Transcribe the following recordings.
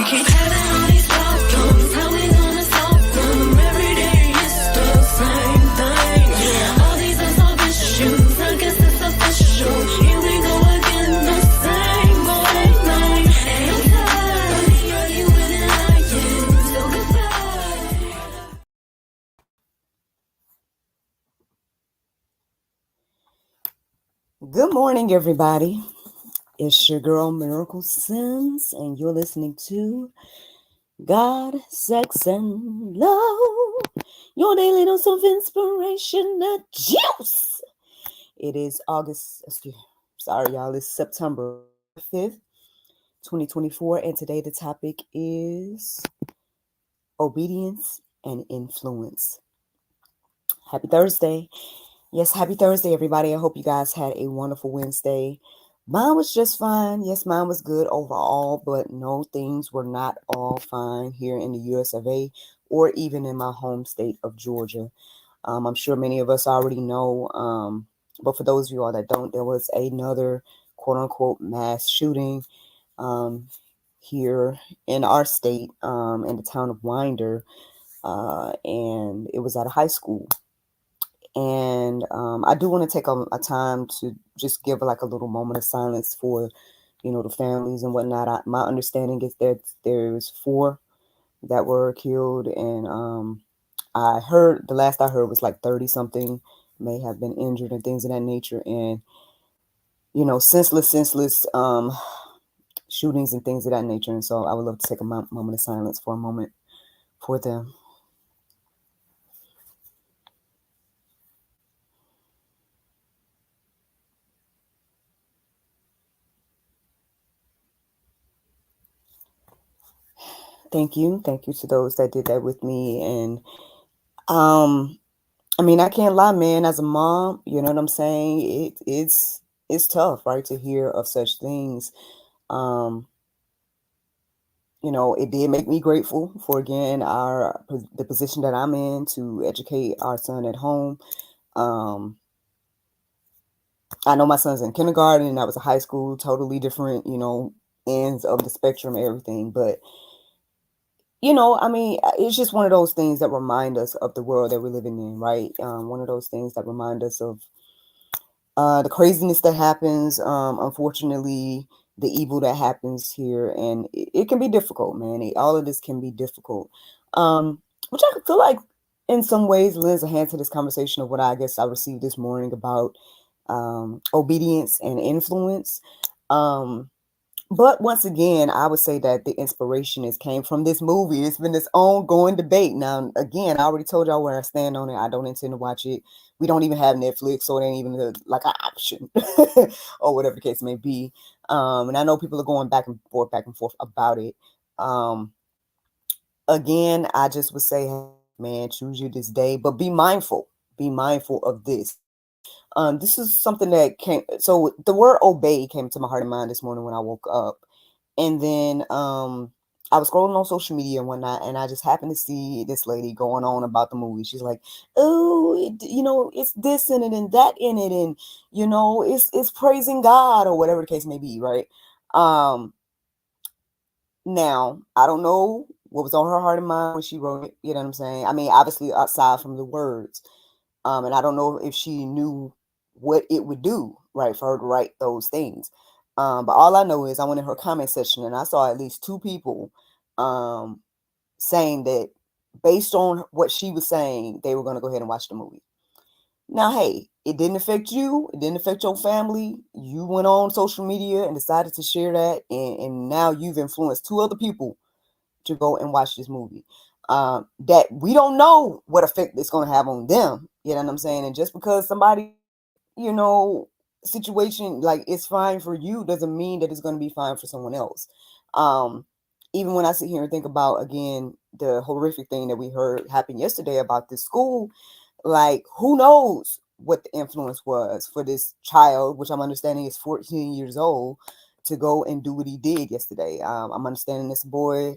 keep having all these problems. How we gonna solve them? Every day it's the same thing. All these unsolved issues, I guess it's official. Here we go again, the same old thing. And I'm tired of arguing and lying. So goodbye. Good morning, everybody. It's your girl Miracle Sims, and you're listening to God, Sex, and Love, your daily dose of inspiration and juice. It is it's September 5th, 2024, and today the topic is obedience and influence. Happy Thursday. Yes, happy Thursday, everybody. I hope you guys had a wonderful Wednesday. Mine was just fine. Yes, mine was good overall, but no, things were not all fine here in the US of A or even in my home state of Georgia. I'm sure many of us already know, but for those of you all that don't, there was another quote-unquote mass shooting here in our state, in the town of Winder, and it was at a high school. And I do want to take a time to just give like a little moment of silence for, the families and whatnot. My understanding is that there's 4 that were killed, and the last I heard was like 30 something may have been injured and things of that nature. And senseless shootings and things of that nature. And so I would love to take a moment of silence for a moment for them. Thank you to those that did that with me. And I mean, I can't lie, man. As a mom, you know what I'm saying? It's tough, right, to hear of such things. It did make me grateful for, again, the position that I'm in to educate our son at home. I know my son's in kindergarten, and that was a high school, totally different, ends of the spectrum, everything. But I mean, it's just one of those things that remind us of the world that we're living in, right? One of those things that remind us of the craziness that happens, unfortunately, the evil that happens here. And it can be difficult, man. All of this can be difficult, which I feel like in some ways lends a hand to this conversation of what I guess I received this morning about obedience and influence. But once again, I would say that the inspiration came from this movie. It's been this ongoing debate. Now, again, I already told y'all where I stand on it. I don't intend to watch it. We don't even have Netflix, so it ain't even like an option or whatever the case may be. And I know people are going back and forth about it. Again, I just would say, hey, man, choose you this day, but be mindful. Be mindful of this. This is something that so the word obey came to my heart and mind this morning when I woke up. And then I was scrolling on social media and whatnot, and I just happened to see this lady going on about the movie. She's like, oh, it's this in it and that in it, and it's praising God or whatever the case may be, right? Now, I don't know what was on her heart and mind when she wrote it, you know what I'm saying? I mean, obviously, aside from the words. And I don't know if she knew what it would do, right, for her to write those things. But all I know is I went in her comment section and I saw at least 2 people saying that based on what she was saying, they were going to go ahead and watch the movie. Now, hey, it didn't affect you. It didn't affect your family. You went on social media and decided to share that. And now you've influenced 2 other people to go and watch this movie. That we don't know what effect it's going to have on them. You know what I'm saying? And just because somebody, situation like it's fine for you doesn't mean that it's going to be fine for someone else. Even when I sit here and think about, again, the horrific thing that we heard happen yesterday about this school, like, who knows what the influence was for this child, which I'm understanding is 14 years old, to go and do what he did yesterday. I'm understanding this boy,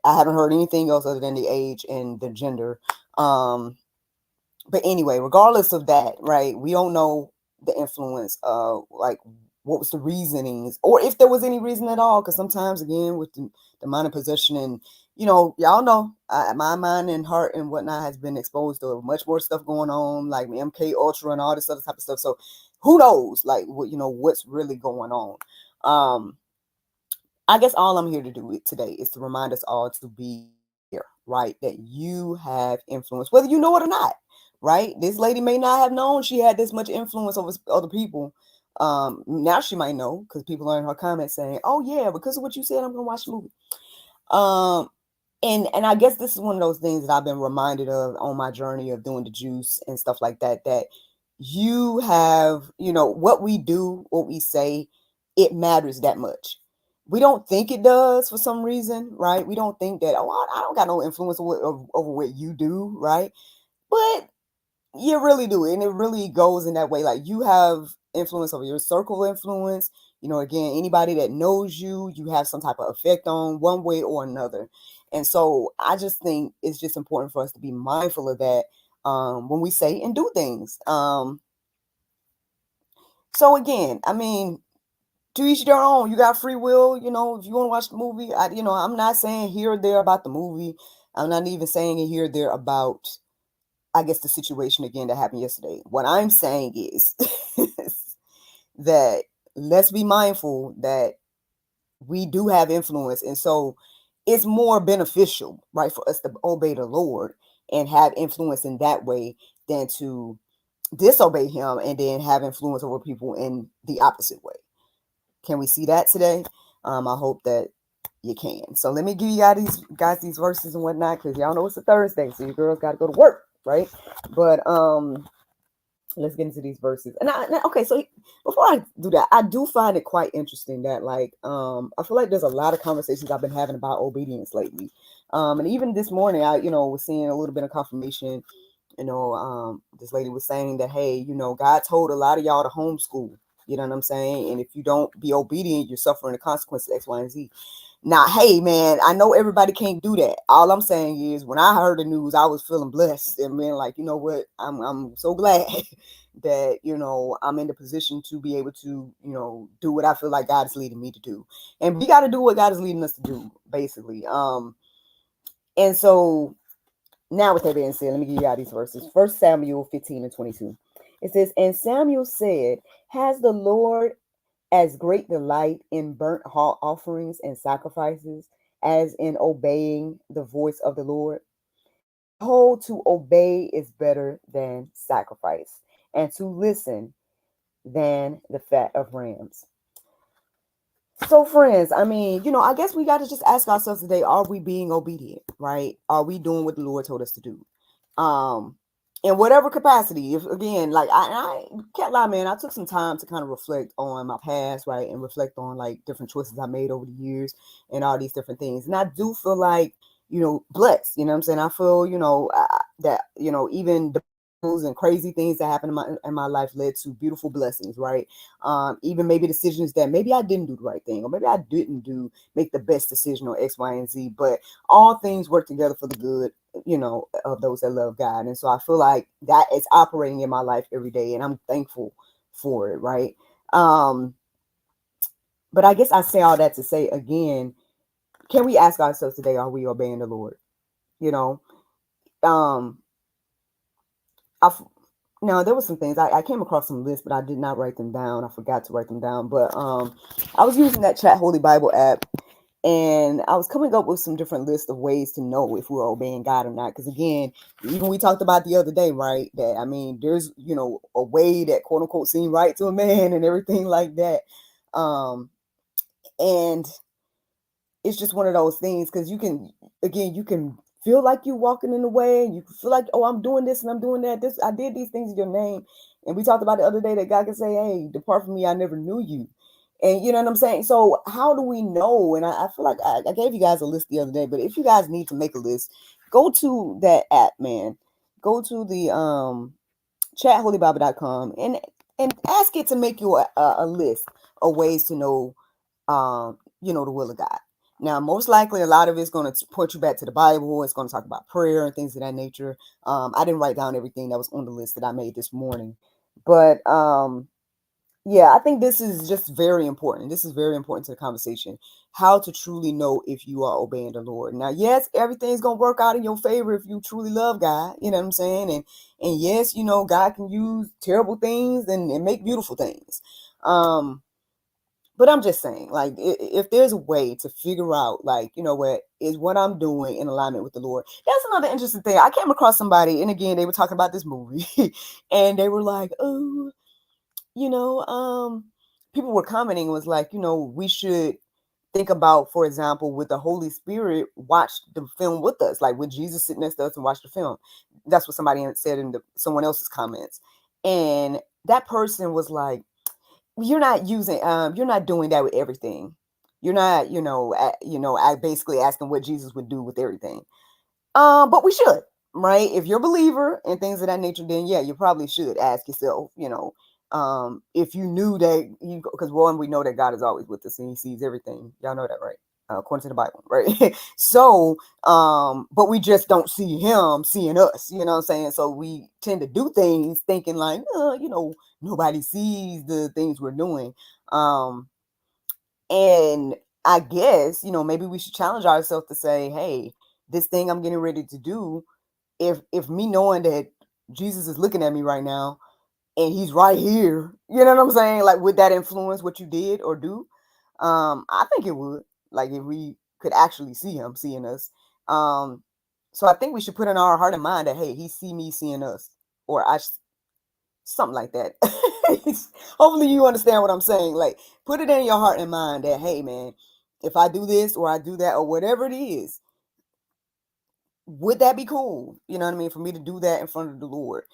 I haven't heard anything else other than the age and the gender. But anyway, regardless of that, right, we don't know the influence of like what was the reasonings, or if there was any reason at all. Because sometimes, again, with the mind of possession, and y'all know, my mind and heart and whatnot has been exposed to much more stuff going on, like MK Ultra and all this other type of stuff. So who knows, like, what what's really going on. I guess all I'm here to do today is to remind us all to be aware, right? That you have influence, whether you know it or not, right? This lady may not have known she had this much influence over other people. Now she might know, because people are in her comments saying, "Oh yeah, because of what you said, I'm gonna watch the movie." Um, and I guess this is one of those things that I've been reminded of on my journey of doing the juice and stuff like that. That you have, what we do, what we say, it matters that much. We don't think it does for some reason, right? We don't think that, oh, I don't got no influence over what you do, right? But you really do, and it really goes in that way. Like, you have influence over your circle of influence. Again, anybody that knows you, you have some type of effect on one way or another. And so I just think it's just important for us to be mindful of that, when we say and do things. So again, I mean, to each their own. You got free will. If you want to watch the movie, I'm not saying here or there about the movie. I'm not even saying it here or there about, I guess, the situation again that happened yesterday. What I'm saying is that let's be mindful that we do have influence. And so it's more beneficial, right, for us to obey the Lord and have influence in that way than to disobey him and then have influence over people in the opposite way. Can we see that today? I hope that you can. So let me give you guys these verses and whatnot, because y'all know it's a Thursday, so you girls got to go to work, right? But let's get into these verses. Okay, so before I do that, I do find it quite interesting that, like, I feel like there's a lot of conversations I've been having about obedience lately. And even this morning, I was seeing a little bit of confirmation. This lady was saying that, hey, God told a lot of y'all to homeschool. You know what I'm saying? And if you don't be obedient, you're suffering the consequences of X, Y, and Z. Now, hey, man, I know everybody can't do that. All I'm saying is, when I heard the news, I was feeling blessed and being like, you know what? I'm so glad that, I'm in the position to be able to, do what I feel like God is leading me to do. And we got to do what God is leading us to do, basically. And so now, with that being said, let me give you all these verses. 1 Samuel 15:22. It says, "And Samuel said, has the Lord as great delight in burnt offerings and sacrifices as in obeying the voice of the Lord? Behold, to obey is better than sacrifice, and to listen than the fat of rams." So, friends, I mean, I guess we got to just ask ourselves today, are we being obedient, right? Are we doing what the Lord told us to do? In whatever capacity. If, again, like, I can't lie, man, I took some time to kind of reflect on my past, right? And reflect on, like, different choices I made over the years and all these different things. And I do feel like, blessed, you know what I'm saying? I feel, that, even the and crazy things that happened in my life led to beautiful blessings, right? Even maybe decisions that maybe I didn't do the right thing, or maybe I didn't make the best decision on X, Y, and Z, but all things work together for the good, of those that love God. And so I feel like that is operating in my life every day, and I'm thankful for it, right? But I guess I say all that to say, again, can we ask ourselves today, are we obeying the Lord? Um, Now, there was some things I came across some lists, but I did not write them down. I forgot to write them down. But I was using that Chat Holy Bible app, and I was coming up with some different lists of ways to know if we're obeying God or not. Because again, even we talked about the other day, right? That, I mean, there's a way that, quote unquote, seem right to a man and everything like that. And it's just one of those things, because you can feel like you're walking in the way, and you feel like, oh, I'm doing this and I'm doing that. I did these things in your name. And we talked about the other day that God can say, hey, depart from me, I never knew you. And you know what I'm saying? So how do we know? And I feel like I gave you guys a list the other day, but if you guys need to make a list, go to that app, man. Go to the chatholybible.com and ask it to make you a list of ways to know the will of God. Now, most likely, a lot of it's going to point you back to the Bible. It's going to talk about prayer and things of that nature. I didn't write down everything that was on the list that I made this morning, but Yeah, I think this is just very important. This is very important to the conversation. How to truly know if you are obeying the Lord. Now, yes, everything's gonna work out in your favor if you truly love God. You know what I'm saying? And yes, God can use terrible things and make beautiful things. Um, but I'm just saying, like, if there's a way to figure out, like, what is what I'm doing in alignment with the Lord. That's another interesting thing. I came across somebody, and again, they were talking about this movie, and they were like, "Oh, you know, people were commenting was like, we should think about, for example, with the Holy Spirit, watch the film with us, like with Jesus sitting next to us and watch the film." That's what somebody had said in someone else's comments, and that person was like, you're not doing that with everything. You're not, basically asking what Jesus would do with everything. But we should, right? If you're a believer and things of that nature, then yeah, you probably should ask yourself, if you knew that because one, we know that God is always with us and He sees everything. Y'all know that, right? According to the Bible, right? So, but we just don't see Him seeing us. You know what I'm saying? So we tend to do things thinking like, nobody sees the things we're doing. And I guess, maybe we should challenge ourselves to say, hey, this thing I'm getting ready to do, if me knowing that Jesus is looking at me right now and He's right here, you know what I'm saying? Like, would that influence what you did or do? I think it would. Like, if we could actually see Him seeing us. Um, so I think we should put in our heart and mind that, hey, He see me seeing us, or something like that. Hopefully you understand what I'm saying. Like, put it in your heart and mind that, hey, man, if I do this or I do that or whatever it is, would that be cool? You know what I mean? For me to do that in front of the Lord.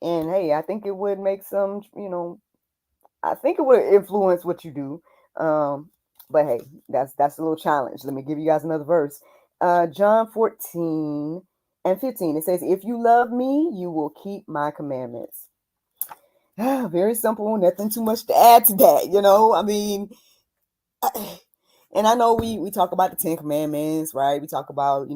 And hey, I think it would make some, I think it would influence what you do. But hey, that's a little challenge. Let me give you guys another verse. John 14 and 15. It says, "If you love me, you will keep my commandments." Very simple, nothing too much to add to that, I mean, and I know we talk about the Ten Commandments, right? We talk about,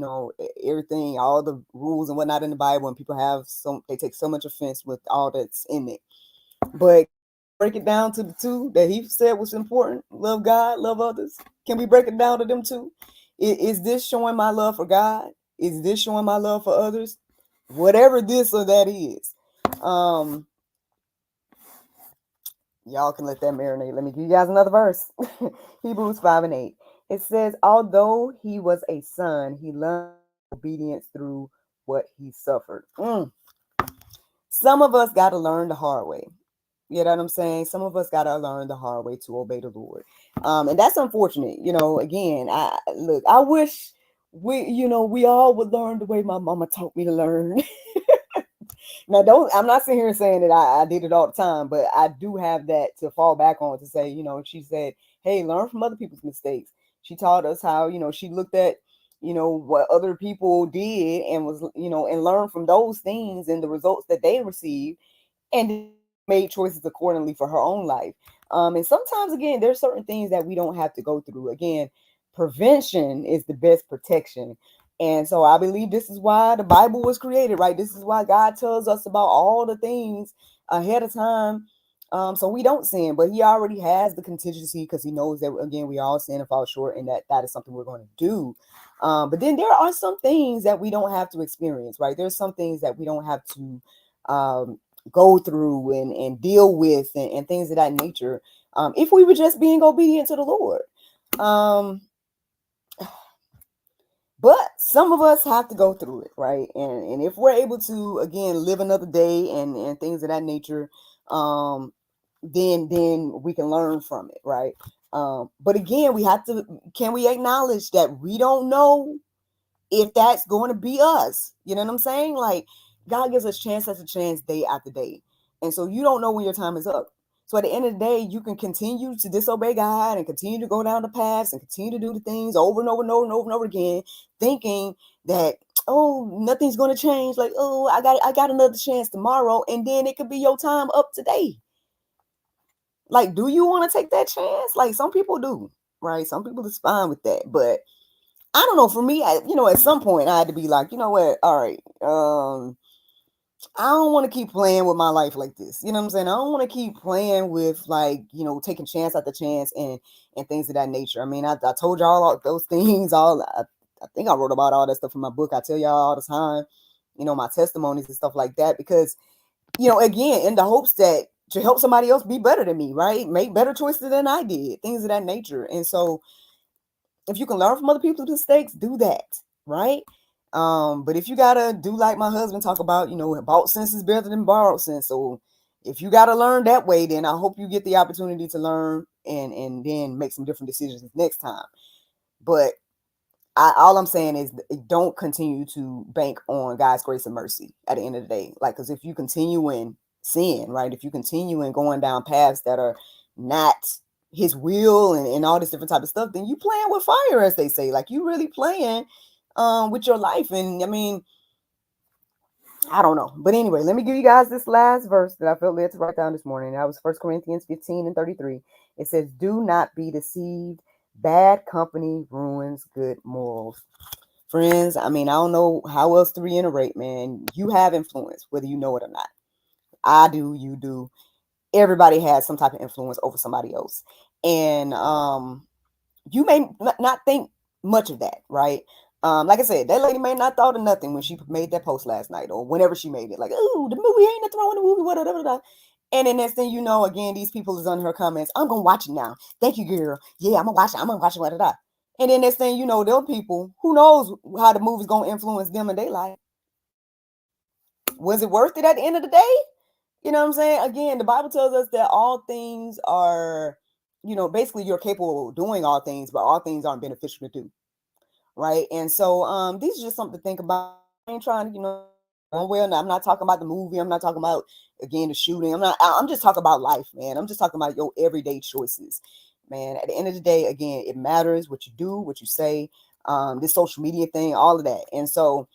everything, all the rules and whatnot in the Bible, and people they take so much offense with all that's in it. But break it down to the two that He said was important: love God, love others. Can we break it down to them two? Is this showing my love for God? Is this showing my love for others? Whatever this or that is. Y'all can let that marinate. Let me give you guys another verse. Hebrews 5 and 8. It says, although He was a son, He learned obedience through what He suffered. Some of us got to learn the hard way. You know what I'm saying? Some of us got to learn the hard way to obey the Lord. And that's unfortunate. Again, I wish we all would learn the way my mama taught me to learn. Now, I'm not sitting here saying that I did it all the time, but I do have that to fall back on to say, she said, hey, learn from other people's mistakes. She taught us how, she looked at, what other people did and was, and learned from those things and the results that they received, and made choices accordingly for her own life. And sometimes, again, there's certain things that we don't have to go through. Again, prevention is the best protection. And so I believe this is why the Bible was created, right? This is why God tells us about all the things ahead of time. So we don't sin, but He already has the contingency because He knows that, again, we all sin and fall short, and that is something we're going to do. But then there are some things that we don't have to experience, right? There's some things that we don't have to go through and deal with and things of that nature. If we were just being obedient to the Lord. But some of us have to go through it, right? And if we're able to, again, live another day and things of that nature, then we can learn from it, right? But again, can we acknowledge that we don't know if that's going to be us? You know what I'm saying? Like, God gives us chance after chance, day after day. And so you don't know when your time is up. So at the end of the day, you can continue to disobey God and continue to go down the paths and continue to do the things over and over and over and over and over again, thinking that, oh, nothing's going to change. Like, oh, I got another chance tomorrow. And then it could be your time up today. Like, do you want to take that chance? Like, some people do, right? Some people is fine with that. But I don't know. For me, at some point, I had to be like, you know what? All right. I don't want to keep playing with my life like this. You know what I'm saying? I don't want to keep playing with, like, taking chance after chance and things of that nature. I mean, I told y'all all those things. I think I wrote about all that stuff in my book. I tell y'all all the time, my testimonies and stuff like that, because, again, in the hopes that to help somebody else be better than me, right? Make better choices than I did, things of that nature. And so if you can learn from other people's mistakes, do that, right? But if you gotta do like my husband talk about, bought sense is better than borrowed sense. So if you gotta learn that way, then I hope you get the opportunity to learn and then make some different decisions next time. But all I'm saying is don't continue to bank on God's grace and mercy at the end of the day. Like, because if you continue in sin, right? If you continue in going down paths that are not his will and all this different type of stuff, then you playing with fire, as they say. Like, you really playing with your life. And I mean, I don't know. But anyway, let me give you guys this last verse that I felt led to write down this morning. That was 1 Corinthians 15:33. It says, do not be deceived. Bad company ruins good morals. Friends, I mean, I don't know how else to reiterate, man. You have influence, whether you know it or not. I do, you do. Everybody has some type of influence over somebody else. And you may not think much of that, right? Like I said, that lady may not thought of nothing when she made that post last night or whenever she made it. Like, oh, the movie ain't nothing wrong with the movie, whatever. And then next thing you know, again, these people is under her comments. I'm gonna watch it now. Thank you, girl. Yeah, I'm gonna watch it. Whatever. And then next thing you know, there are people who knows how the movie's gonna influence them in their life. Was it worth it at the end of the day? You know what I'm saying? Again, the Bible tells us that all things are, basically you're capable of doing all things, but all things aren't beneficial to do. Right. And so these are just something to think about. I ain't trying to, one way or another. I'm not talking about the movie. I'm not talking about, again, the shooting. I'm just talking about life, man. I'm just talking about your everyday choices, man. At the end of the day, again, it matters what you do, what you say, this social media thing, all of that. And so,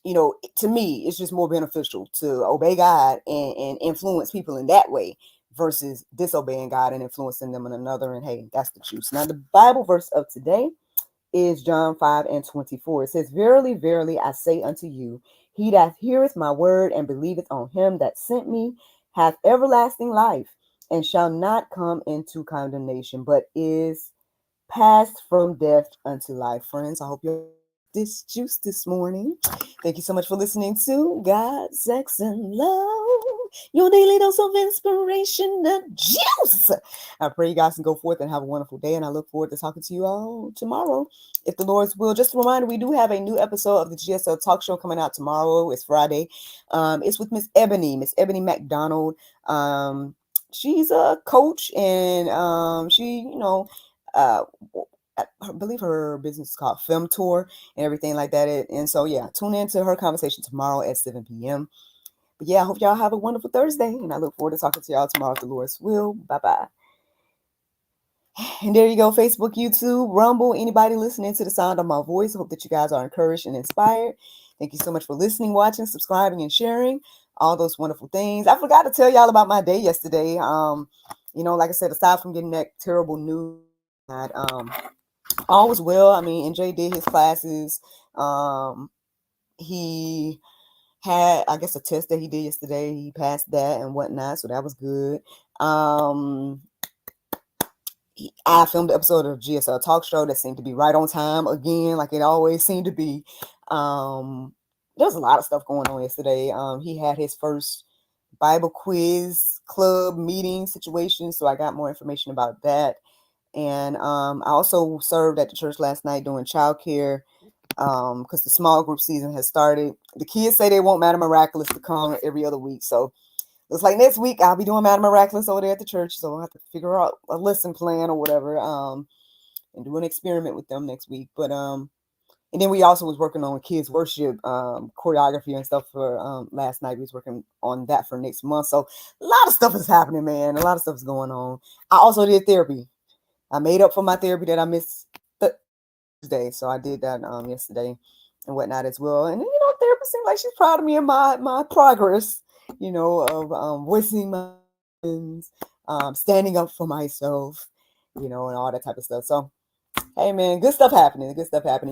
to me, it's just more beneficial to obey God and influence people in that way versus disobeying God and influencing them in another. And hey, that's the truth. Now, the Bible verse of today is John 5:24. It says, verily, verily, I say unto you, he that heareth my word and believeth on him that sent me hath everlasting life and shall not come into condemnation, but is passed from death unto life. Friends, I hope you this juice this morning. Thank you so much for listening to God, Sex, and Love, your daily dose of inspiration and juice. I pray you guys can go forth and have a wonderful day, and I look forward to talking to you all tomorrow, if the Lord's will. Just a reminder, we do have a new episode of the GSL Talk Show coming out tomorrow. It's Friday. It's with Miss Ebony McDonald. She's a coach, and she, I believe her business is called Film Tour and everything like that. And so, yeah, tune in to her conversation tomorrow at 7 p.m. But yeah, I hope y'all have a wonderful Thursday, and I look forward to talking to y'all tomorrow if the Lord's will. Bye-bye. And there you go, Facebook, YouTube, Rumble, anybody listening to the sound of my voice. I hope that you guys are encouraged and inspired. Thank you so much for listening, watching, subscribing, and sharing all those wonderful things. I forgot to tell y'all about my day yesterday. Like I said, aside from getting that terrible news, all was well. I mean, NJ did his classes. He had, I guess, a test that he did yesterday. He passed that and whatnot, so that was good. I filmed the episode of GSL Talk Show that seemed to be right on time again, like it always seemed to be. There was a lot of stuff going on yesterday. He had his first Bible quiz club meeting situation, so I got more information about that. And I also served at the church last night doing childcare because the small group season has started. The kids say they want Madam Miraculous to come every other week. So looks like next week I'll be doing Madam Miraculous over there at the church. So I'll have to figure out a lesson plan or whatever and do an experiment with them next week. But and then we also was working on kids worship choreography and stuff for last night. We was working on that for next month. So a lot of stuff is happening, man. A lot of stuff is going on. I also did therapy. I made up for my therapy that I missed Thursday, so I did that yesterday and whatnot as well. And therapy seems like she's proud of me and my progress, of voicing my feelings, standing up for myself, and all that type of stuff. So, hey man, good stuff happening.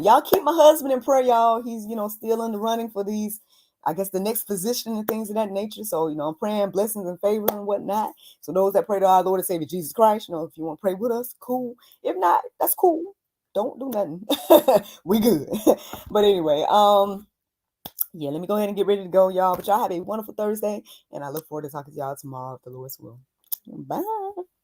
Y'all keep my husband in prayer, y'all. He's still in the running for these I guess the next position and things of that nature. So, I'm praying blessings and favor and whatnot. So those that pray to our Lord and Savior Jesus Christ, if you want to pray with us, cool. If not, that's cool. Don't do nothing. We good. But anyway, yeah, let me go ahead and get ready to go, y'all. But y'all have a wonderful Thursday, and I look forward to talking to y'all tomorrow if the Lord's will. Bye.